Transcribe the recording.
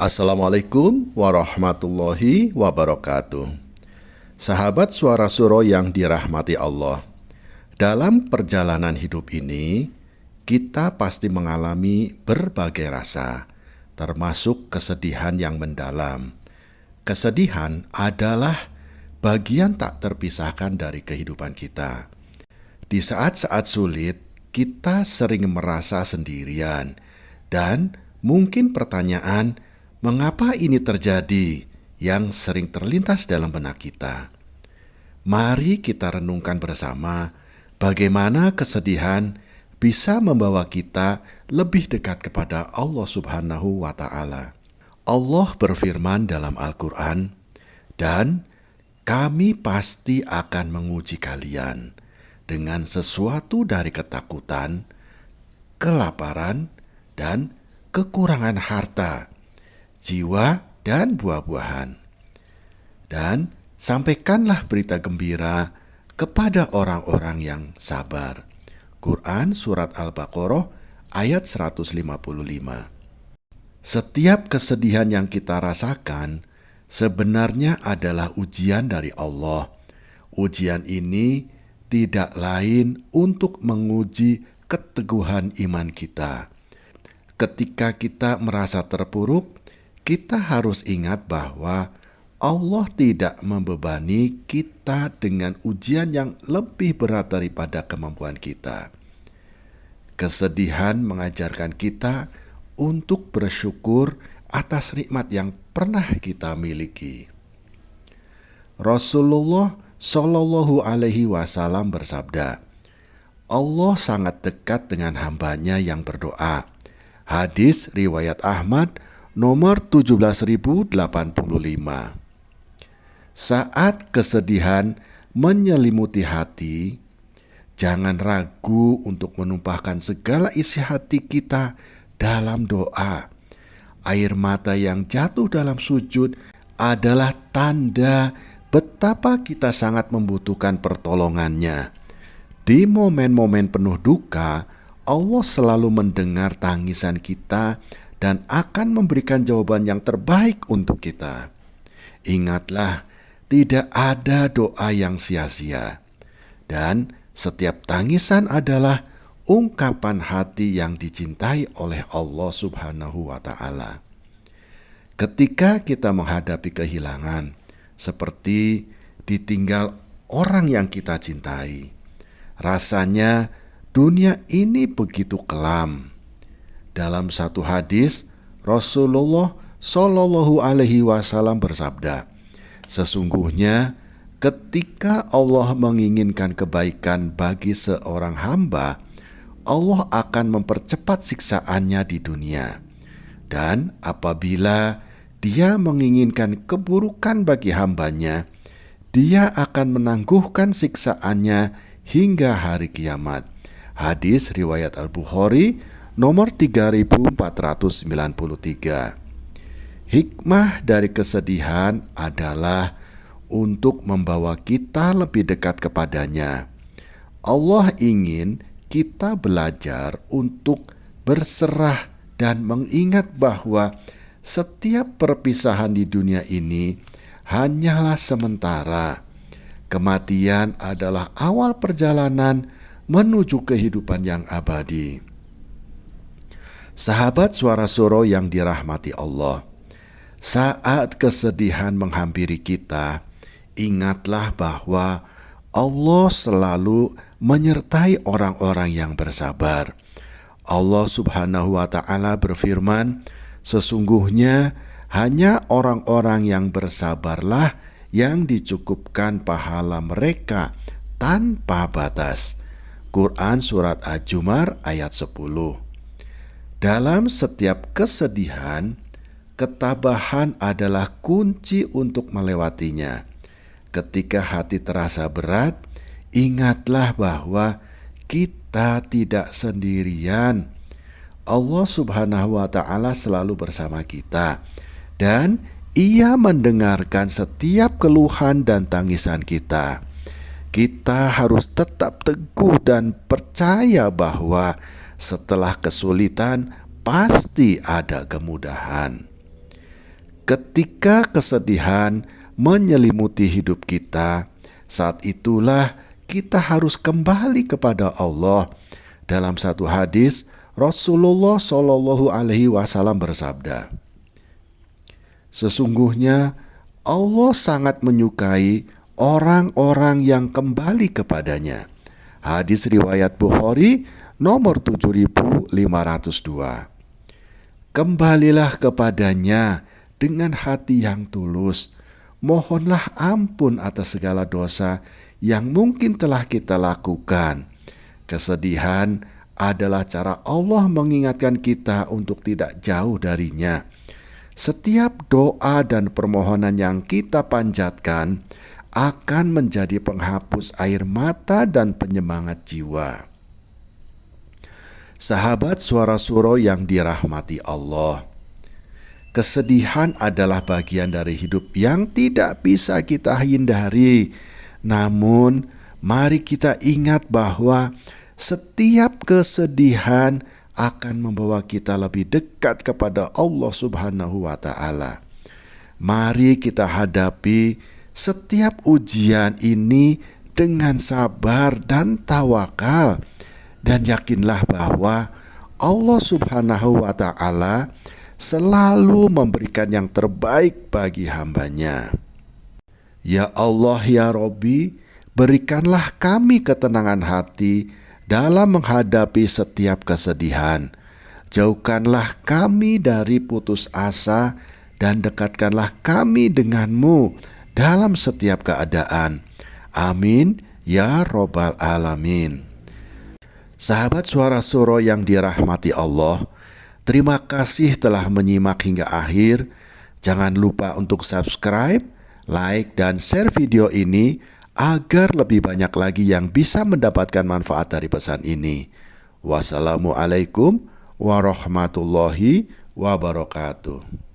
Assalamualaikum warahmatullahi wabarakatuh. Sahabat Suara Suro yang dirahmati Allah, dalam perjalanan hidup ini, kita pasti mengalami berbagai rasa, termasuk kesedihan yang mendalam. Kesedihan adalah bagian tak terpisahkan dari kehidupan kita. Di saat-saat sulit, kita sering merasa sendirian, dan mungkin pertanyaan, mengapa ini terjadi, yang sering terlintas dalam benak kita. Mari kita renungkan bersama bagaimana kesedihan bisa membawa kita lebih dekat kepada Allah Subhanahu wa Ta'ala. Allah berfirman dalam Al-Quran, "Dan kami pasti akan menguji kalian dengan sesuatu dari ketakutan, kelaparan, dan kekurangan harta, jiwa, dan buah-buahan. Dan sampaikanlah berita gembira kepada orang-orang yang sabar." Quran Surat Al-Baqarah ayat 155. Setiap kesedihan yang kita rasakan sebenarnya adalah ujian dari Allah. Ujian ini tidak lain untuk menguji keteguhan iman kita. Ketika kita merasa terpuruk, kita harus ingat bahwa Allah tidak membebani kita dengan ujian yang lebih berat daripada kemampuan kita. Kesedihan mengajarkan kita untuk bersyukur atas nikmat yang pernah kita miliki. Rasulullah Shallallahu Alaihi Wasallam bersabda, "Allah sangat dekat dengan hambanya yang berdoa." Hadis riwayat Ahmad nomor 17.085. Saat kesedihan menyelimuti hati, jangan ragu untuk menumpahkan segala isi hati kita dalam doa. Air mata yang jatuh dalam sujud adalah tanda betapa kita sangat membutuhkan pertolongannya. Di momen-momen penuh duka, Allah selalu mendengar tangisan kita dan akan memberikan jawaban yang terbaik untuk kita. Ingatlah, tidak ada doa yang sia-sia, dan setiap tangisan adalah ungkapan hati yang dicintai oleh Allah Subhanahu wa Ta'ala. Ketika kita menghadapi kehilangan, seperti ditinggal orang yang kita cintai, rasanya dunia ini begitu kelam. Dalam satu hadis, Rasulullah Shallallahu Alaihi Wasallam bersabda, "Sesungguhnya ketika Allah menginginkan kebaikan bagi seorang hamba, Allah akan mempercepat siksaannya di dunia. Dan apabila Dia menginginkan keburukan bagi hambanya, Dia akan menangguhkan siksaannya hingga hari kiamat." Hadis riwayat Al-Bukhari nomor 3493. Hikmah dari kesedihan adalah untuk membawa kita lebih dekat kepadanya. Allah ingin kita belajar untuk berserah dan mengingat bahwa setiap perpisahan di dunia ini hanyalah sementara. Kematian adalah awal perjalanan menuju kehidupan yang abadi. Sahabat Suara Suro yang dirahmati Allah, saat kesedihan menghampiri kita, ingatlah bahwa Allah selalu menyertai orang-orang yang bersabar. Allah Subhanahu wa Ta'ala berfirman, "Sesungguhnya hanya orang-orang yang bersabarlah yang dicukupkan pahala mereka tanpa batas." Quran Surat Al-Jumar ayat 10. Dalam setiap kesedihan, ketabahan adalah kunci untuk melewatinya. Ketika hati terasa berat, ingatlah bahwa kita tidak sendirian. Allah Subhanahu wa Ta'ala selalu bersama kita, dan Ia mendengarkan setiap keluhan dan tangisan kita. Kita harus tetap teguh dan percaya bahwa setelah kesulitan pasti ada kemudahan. Ketika kesedihan menyelimuti hidup kita, saat itulah kita harus kembali kepada Allah. Dalam satu hadis, Rasulullah Shallallahu Alaihi Wasallam bersabda, "Sesungguhnya Allah sangat menyukai orang-orang yang kembali kepadanya." Hadis riwayat Bukhari nomor 7502. Kembalilah kepadanya dengan hati yang tulus. Mohonlah ampun atas segala dosa yang mungkin telah kita lakukan. Kesedihan adalah cara Allah mengingatkan kita untuk tidak jauh darinya. Setiap doa dan permohonan yang kita panjatkan akan menjadi penghapus air mata dan penyemangat jiwa. Sahabat Suara Suro yang dirahmati Allah, kesedihan adalah bagian dari hidup yang tidak bisa kita hindari. Namun, mari kita ingat bahwa setiap kesedihan akan membawa kita lebih dekat kepada Allah Subhanahu wa Ta'ala. Mari kita hadapi setiap ujian ini dengan sabar dan tawakal. Dan yakinlah bahwa Allah Subhanahu wa Ta'ala selalu memberikan yang terbaik bagi hambanya. Ya Allah ya Robbi, berikanlah kami ketenangan hati dalam menghadapi setiap kesedihan. Jauhkanlah kami dari putus asa dan dekatkanlah kami denganmu dalam setiap keadaan. Amin ya Rabbal Alamin. Sahabat Suara Suro yang dirahmati Allah, terima kasih telah menyimak hingga akhir. Jangan lupa untuk subscribe, like, dan share video ini agar lebih banyak lagi yang bisa mendapatkan manfaat dari pesan ini. Wassalamualaikum warahmatullahi wabarakatuh.